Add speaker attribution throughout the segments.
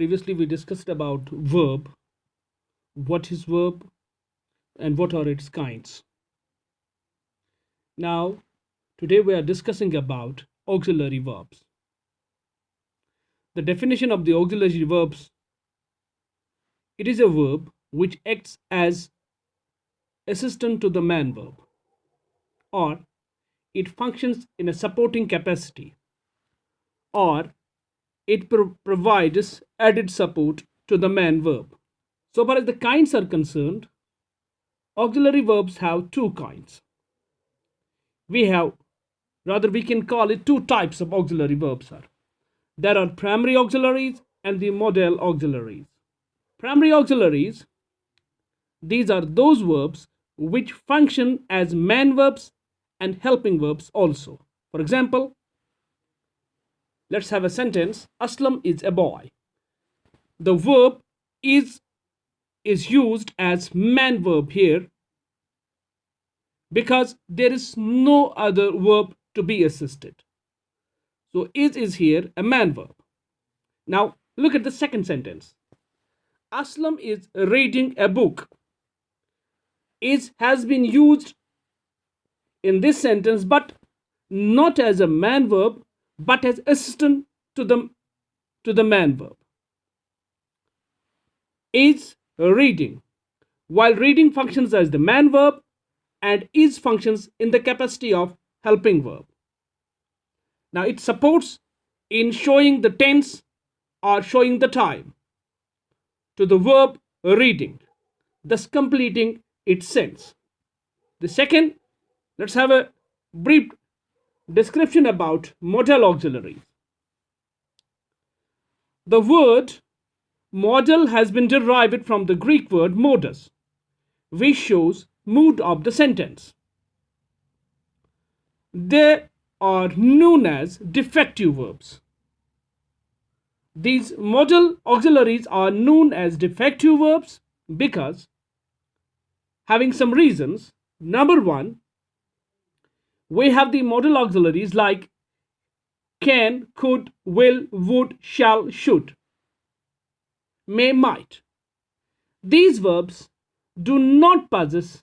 Speaker 1: Previously, we discussed about verb, what is verb, and what are its kinds. Now, today we are discussing about auxiliary verbs. The definition of the auxiliary verbs: it is a verb which acts as assistant to the main verb, or it functions in a supporting capacity, or it provides added support to the main verb. So far as the kinds are concerned, auxiliary verbs have two kinds. We can call it two types of auxiliary verbs. There are primary auxiliaries and the modal auxiliaries. Primary auxiliaries, these are those verbs which function as main verbs and helping verbs also. For example, let's have a sentence: Aslam is a boy. The verb is used as main verb here because there is no other verb to be assisted. So is here a main verb. Now look at the second sentence. Aslam is reading a book. Has been used in this sentence, but not as a main verb, but as assistant to the main verb. Is reading. While reading functions as the main verb, and is functions in the capacity of helping verb. Now it supports in showing the tense or showing the time to the verb reading, thus completing its sense. The second, let's have a brief description about modal auxiliaries. The word modal has been derived from the Greek word modus, which shows mood of the sentence. They are known as defective verbs. These modal auxiliaries are known as defective verbs because having some reasons. Number one, we have the modal auxiliaries like can, could, will, would, shall, should, may, might. These verbs do not possess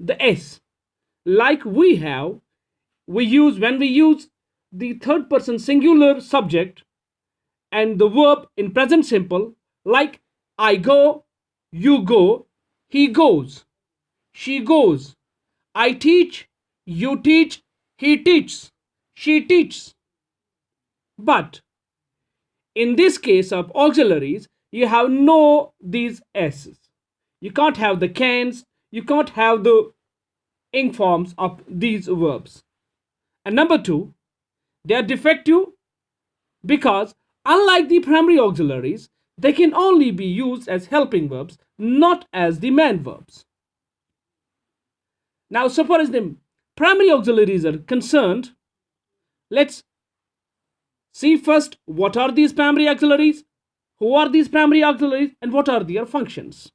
Speaker 1: the s like when we use the third person singular subject and the verb in present simple, like I go, you go, he goes, she goes, I teach, you teach, he teaches, she teaches. But in this case of auxiliaries, you have no these s's. You can't have the cans, you can't have the ing forms of these verbs. And number two, they are defective because unlike the primary auxiliaries, they can only be used as helping verbs, not as the main verbs. Now, so far as the primary auxiliaries are concerned, let's see first what are these primary auxiliaries, who are these primary auxiliaries, and what are their functions.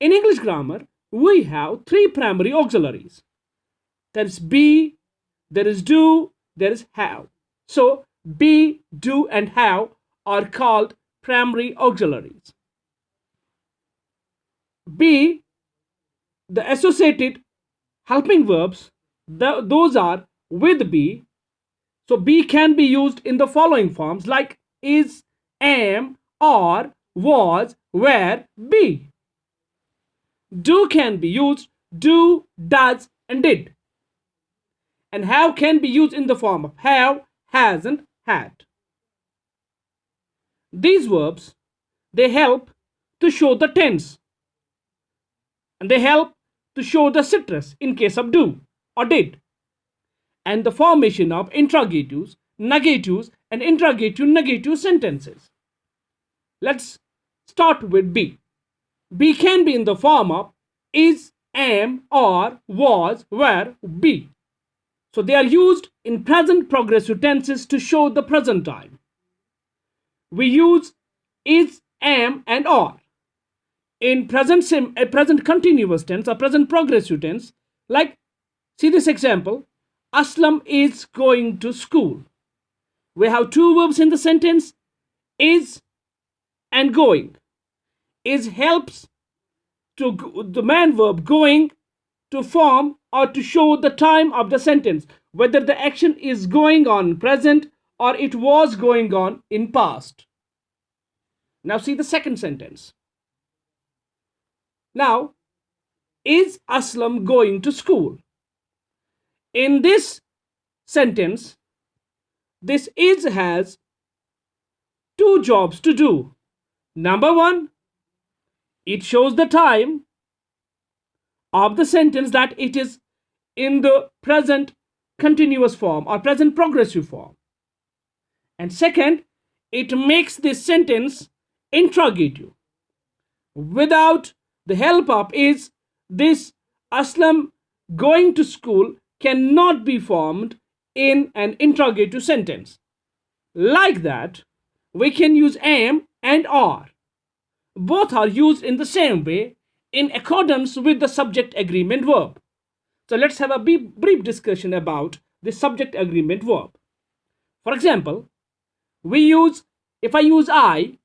Speaker 1: In English grammar, we have three primary auxiliaries. There is be, there is do, there is have. So be, do, and have are called primary auxiliaries. Be, the associated helping verbs, those are with be. So be can be used in the following forms like is, am, are, was, were, be. Do can be used do, does, and did. And have can be used in the form of have, hasn't, had. These verbs, they help to show the tense, and they help to show the citrus in case of do or did, and the formation of interrogatives, negatives, and interrogative negative sentences. Let's start with be. Be can be in the form of is, am, are, was, were, be. So they are used in present progressive tenses to show the present time. We use is, am, and are. In present continuous tense or present progressive tense, like see this example, Aslam is going to school. We have two verbs in the sentence, is and going. Is helps to the main verb going to form or to show the time of the sentence, whether the action is going on present or it was going on in past. Now see the second sentence. Now, is Aslam going to school? In this sentence, this is has two jobs to do. Number one, it shows the time of the sentence that it is in the present continuous form or present progressive form. And second, it makes this sentence interrogative. Without the help of is, this Aslam going to school cannot be formed in an interrogative sentence. Like that, we can use am and are. Both are used in the same way in accordance with the subject agreement verb. So let's have a brief discussion about the subject agreement verb. For example, if I use I,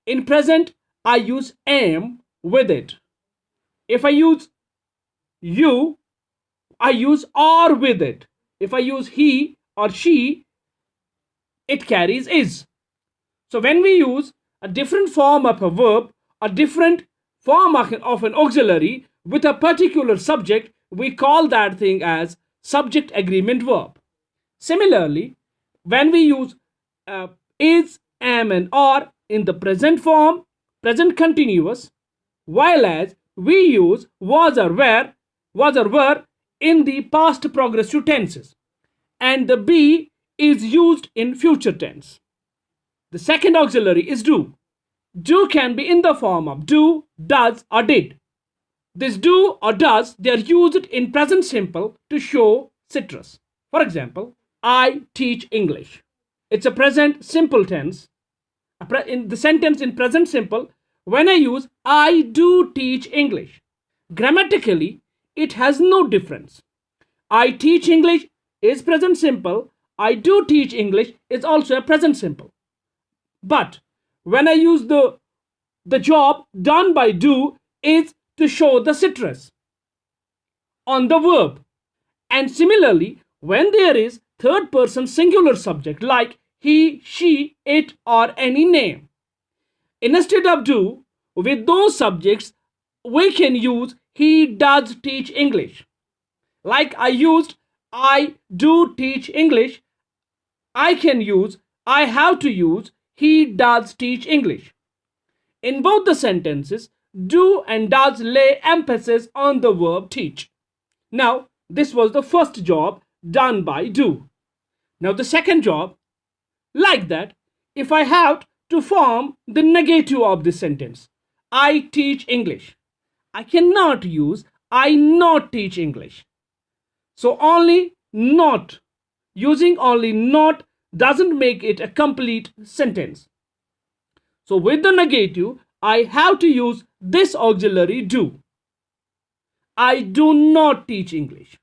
Speaker 1: in present I use am with it. If I use you, I use are with it. If I use he or she, it carries is. So when we use a different form of a verb, a different form of an auxiliary with a particular subject, we call that thing as subject agreement verb. Similarly, when we use is, am and are in the present form, present continuous, while as we use was or were in the past progressive tenses, and the be is used in future tense. The second auxiliary is do. Do can be in the form of do, does or did. This do or does, they are used in present simple to show citrus. For example, I teach English. It's a present simple tense. In the sentence in present simple, when I use I do teach English, grammatically it has no difference. I teach English is present simple. I do teach English is also a present simple. But when I use the job done by do is to show the citrus on the verb. And similarly, when there is third person singular subject like he, she, it or any name, instead of do, with those subjects, we can use he does teach English. Like I used I do teach English, I have to use he does teach English. In both the sentences, do and does lay emphasis on the verb teach. Now, this was the first job done by do. Now, the second job, like that, if I have to form the negative of this sentence, I teach English, I cannot use I not teach English. So only not, using only not doesn't make it a complete sentence. So with the negative, I have to use this auxiliary do. I do not teach English,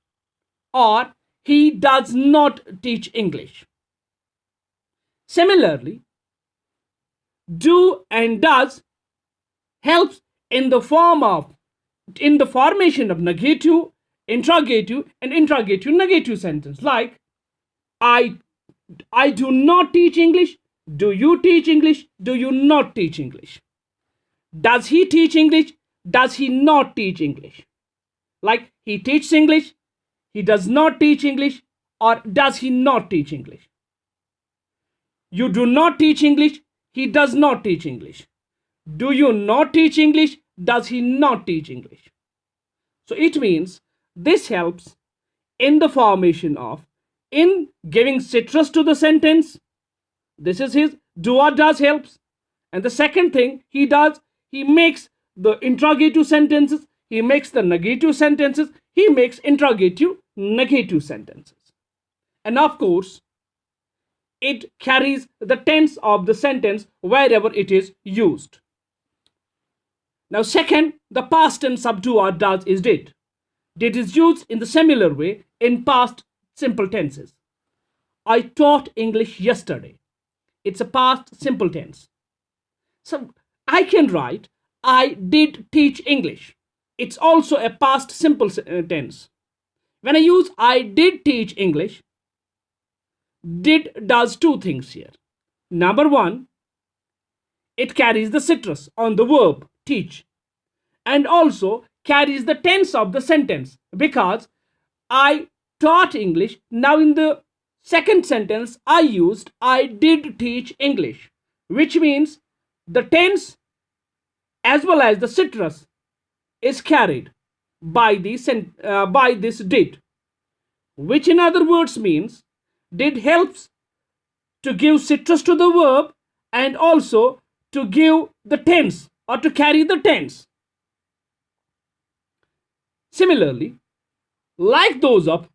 Speaker 1: or he does not teach English. Similarly, do and does helps in the formation of negative, interrogative and interrogative negative sentence, like I do not teach English. Do you teach English? Do you not teach English? Does he teach English? Does he not teach English? Like he teaches English, he does not teach English, or does he not teach English? You do not teach English, he does not teach English. Do you not teach English? Does he not teach English? So it means this helps in the formation of, in giving citrus to the sentence. This is his do or does helps. And the second thing he does, he makes the interrogative sentences, he makes the negative sentences, he makes interrogative negative sentences. And of course, it carries the tense of the sentence wherever it is used. Now second, the past tense of do or does is did. Did is used in the similar way in past simple tenses. I taught English yesterday. It's a past simple tense. So I can write I did teach English. It's also a past simple tense. When I use I did teach English, did does two things here. Number one, it carries the citrus on the verb teach, and also carries the tense of the sentence, because I taught English. Now in the second sentence I used I did teach English, which means the tense as well as the citrus is carried by this did, which in other words means did helps to give citrus to the verb and also to give the tense or to carry the tense. Similarly, like those of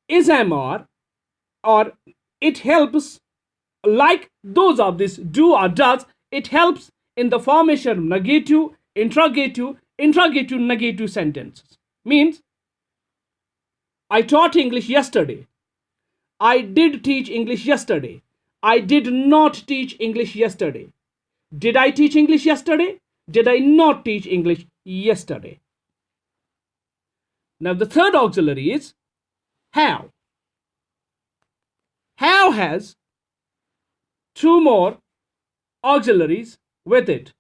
Speaker 1: is, am, are, or it helps, like those of this do or does, it helps in the formation of negative, interrogative, interrogative, negative sentences. Means, I taught English yesterday. I did teach English yesterday. I did not teach English yesterday. Did I teach English yesterday? Did I not teach English yesterday? Now the third auxiliary is how. How has two more auxiliaries with it.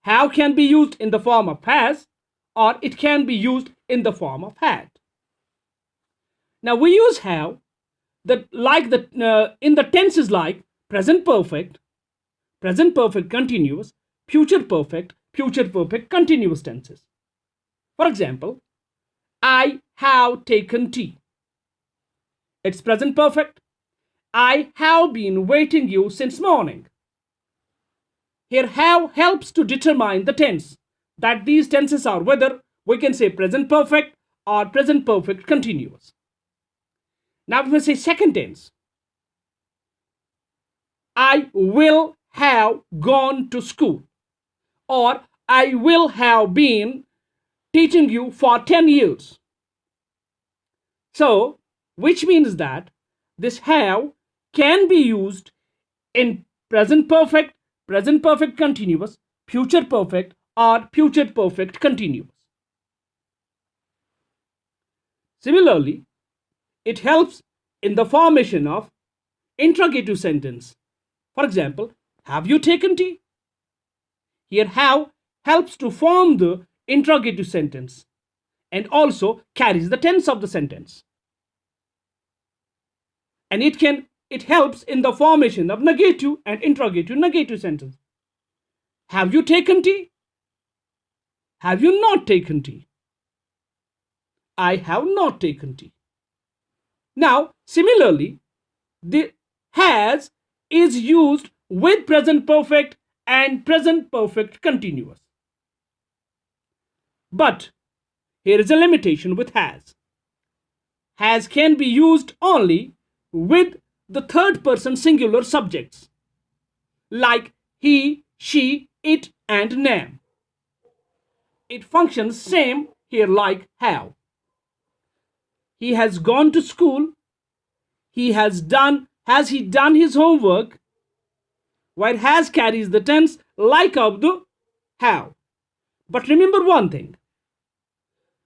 Speaker 1: How can be used in the form of has, or it can be used in the form of had. Now we use have in the tenses like present perfect continuous, future perfect continuous tenses. For example, I have taken tea. It's present perfect. I have been waiting you since morning. Here have helps to determine the tense, that these tenses are whether we can say present perfect or present perfect continuous. Now if we say second tense, I will have gone to school, or I will have been teaching you for 10 years. So, which means that this have can be used in present perfect continuous, future perfect, or future perfect continuous. Similarly, it helps in the formation of interrogative sentence. For example, have you taken tea? Here have helps to form the interrogative sentence and also carries the tense of the sentence. And it helps in the formation of negative and interrogative negative sentence. Have you taken tea? Have you not taken tea? I have not taken tea. Now, similarly, the has is used with present perfect and present perfect continuous. But here is a limitation with has. Has can be used only with the third person singular subjects like he, she, it, and nam. It functions same here like have. He has gone to school. Has he done his homework? While has carries the tense like of the have. But remember one thing.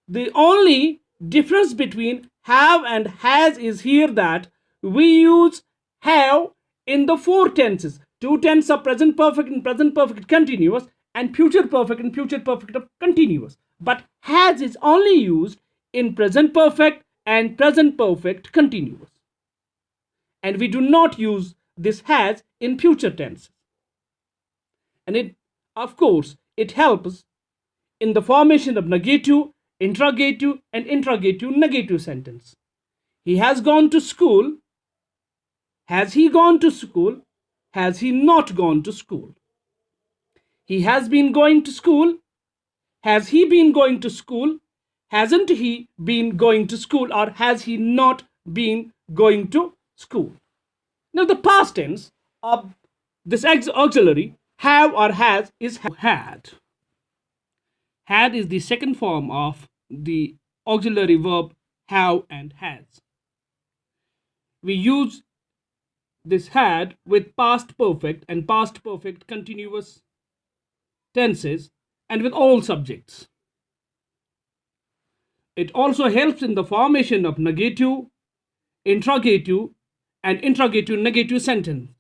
Speaker 1: The only difference between have and has is here that we use have in the four tenses. Two tenses are present perfect and present perfect continuous, and future perfect and future perfect continuous. But has is only used in present perfect and present perfect continuous. And we do not use this has in future tense. And it, of course, it helps in the formation of negative, interrogative, and interrogative negative sentence. He has gone to school. Has he gone to school? Has he not gone to school? He has been going to school. Has he been going to school? Hasn't he been going to school, or has he not been going to school? Now the past tense of this auxiliary have or has is had. Had is the second form of the auxiliary verb have and has. We use this had with past perfect and past perfect continuous tenses and with all subjects. It also helps in the formation of negative, interrogative, and interrogative negative sentence.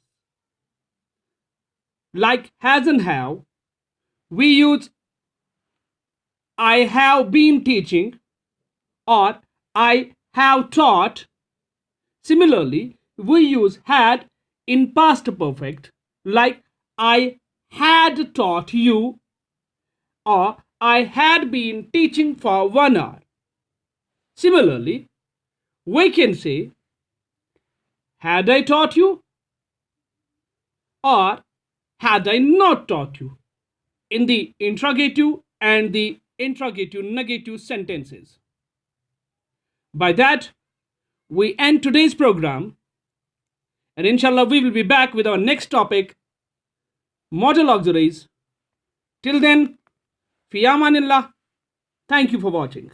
Speaker 1: Like has and have, we use I have been teaching or I have taught. Similarly, we use had in past perfect like I had taught you or I had been teaching for 1 hour. Similarly, we can say had I taught you or had I not taught you in the interrogative and the interrogative negative sentences. By that, we end today's program, and inshallah we will be back with our next topic, model auxiliaries. Till then, fi amanillah. Thank you for watching.